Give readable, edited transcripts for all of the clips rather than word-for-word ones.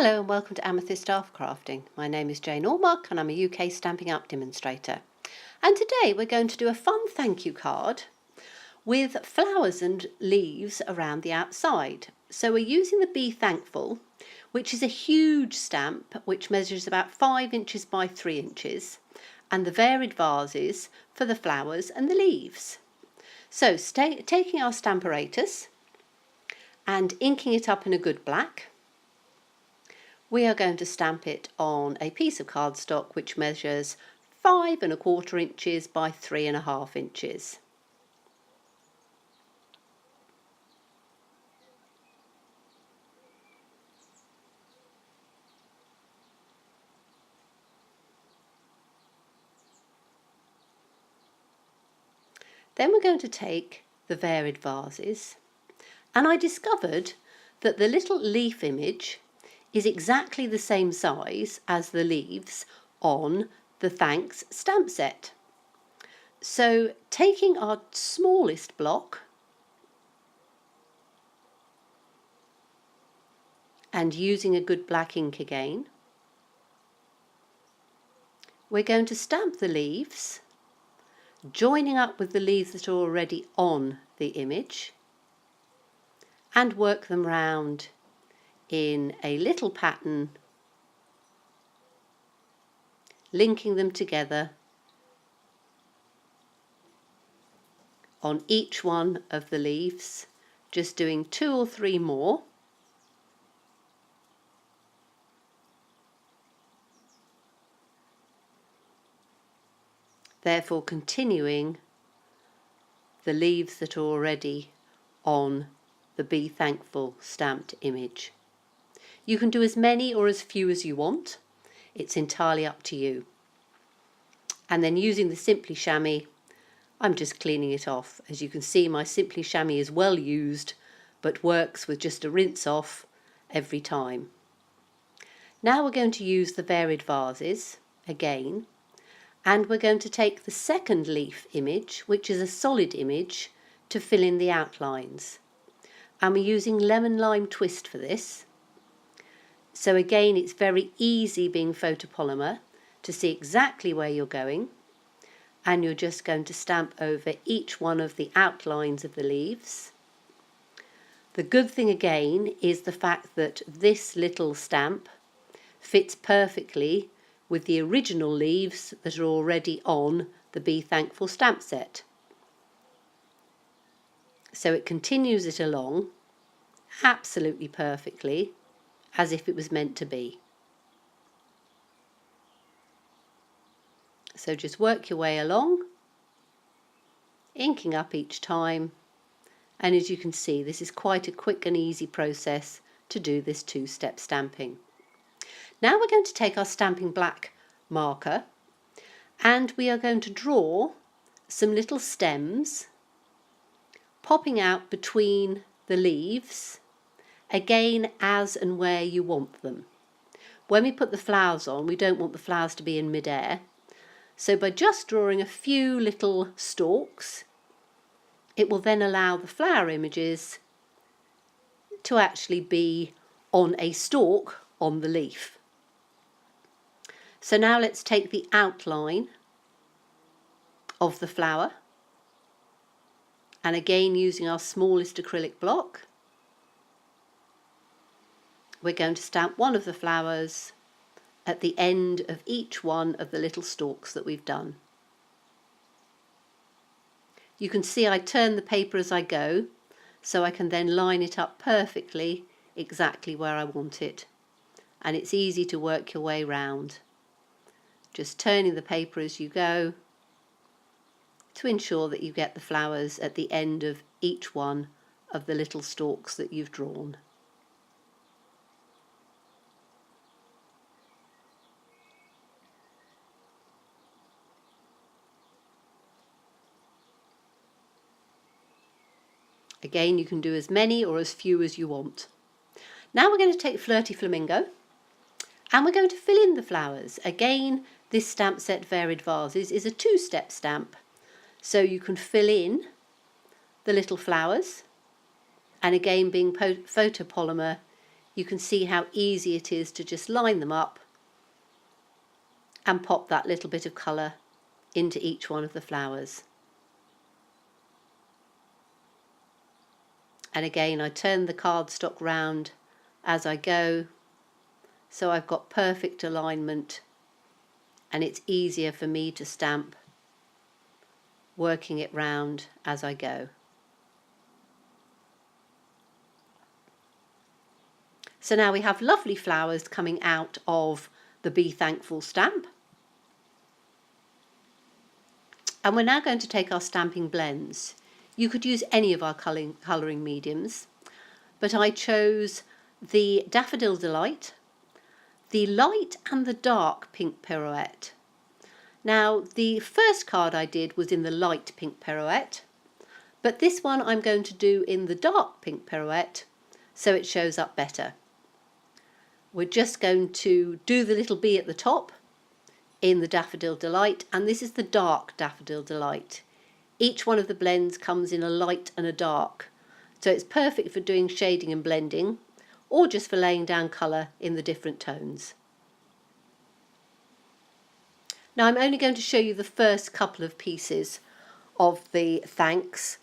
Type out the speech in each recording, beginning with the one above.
Hello and welcome to Amethyst Staff Crafting. My name is Jane Allmark and I'm a UK Stampin' Up demonstrator. And today we're going to do a fun thank you card with flowers and leaves around the outside. So we're using the Be Thankful, which is a huge stamp which measures about 5 inches by 3 inches, and the Varied Vases for the flowers and the leaves. So taking our Stamparatus and inking it up in a good black, we are going to stamp it on a piece of cardstock which measures 5 1/4 inches by 3 1/2 inches. Then we're going to take the Varied Vases, and I discovered that the little leaf image is exactly the same size as the leaves on the Thanks stamp set. So taking our smallest block and using a good black ink again, we're going to stamp the leaves, joining up with the leaves that are already on the image, and work them round in a little pattern, linking them together on each one of the leaves, just doing 2 or 3 more. Therefore continuing the leaves that are already on the Be Thankful stamped image. You can do as many or as few as you want. It's entirely up to you. And then using the Simply Chamois, I'm just cleaning it off. As you can see, my Simply Chamois is well used, but works with just a rinse off every time. Now we're going to use the Varied Vases again, and we're going to take the second leaf image, which is a solid image, to fill in the outlines. And we're using Lemon Lime Twist for this. So again, it's very easy being photopolymer to see exactly where you're going, and you're just going to stamp over each one of the outlines of the leaves. The good thing again is the fact that this little stamp fits perfectly with the original leaves that are already on the Be Thankful stamp set. So it continues it along absolutely perfectly, as if it was meant to be. So just work your way along, inking up each time, and as you can see, this is quite a quick and easy process to do this 2-step stamping. Now we're going to take our stamping black marker and we are going to draw some little stems popping out between the leaves, again as and where you want them. When we put the flowers on, we don't want the flowers to be in mid-air, so by just drawing a few little stalks, it will then allow the flower images to actually be on a stalk on the leaf. So now let's take the outline of the flower, and again using our smallest acrylic block, we're going to stamp one of the flowers at the end of each one of the little stalks that we've done. You can see I turn the paper as I go, so I can then line it up perfectly exactly where I want it, and it's easy to work your way round. Just turning the paper as you go to ensure that you get the flowers at the end of each one of the little stalks that you've drawn. Again, you can do as many or as few as you want. Now we're going to take Flirty Flamingo and we're going to fill in the flowers. Again, this stamp set Varied Vases is a 2-step stamp, so you can fill in the little flowers, and again being photopolymer, you can see how easy it is to just line them up and pop that little bit of colour into each one of the flowers. And again, I turn the cardstock round as I go, so I've got perfect alignment and it's easier for me to stamp, working it round as I go. So now we have lovely flowers coming out of the Be Thankful stamp. And we're now going to take our stamping blends. You could use any of our colouring mediums, but I chose the Daffodil Delight, the light and the dark pink pirouette. Now the first card I did was in the light pink pirouette, but this one I'm going to do in the dark pink pirouette so it shows up better. We're just going to do the little bee at the top in the Daffodil Delight, and this is the dark Daffodil Delight. Each one of the blends comes in a light and a dark, so it's perfect for doing shading and blending, or just for laying down colour in the different tones. Now I'm only going to show you the first couple of pieces of the thanks,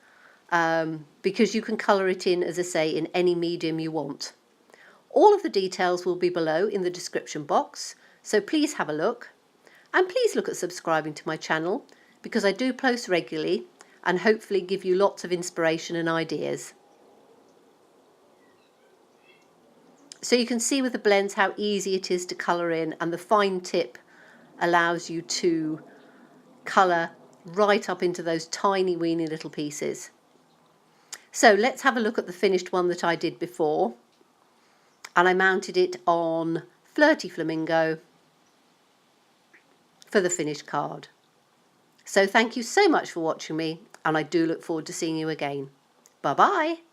because you can colour it in, as I say, in any medium you want. All of the details will be below in the description box, so please have a look. And please look at subscribing to my channel, because I do post regularly and hopefully give you lots of inspiration and ideas. So you can see with the blends how easy it is to colour in, and the fine tip allows you to colour right up into those tiny weeny little pieces. So let's have a look at the finished one that I did before, and I mounted it on Flirty Flamingo for the finished card. So thank you so much for watching me, and I do look forward to seeing you again. Bye bye.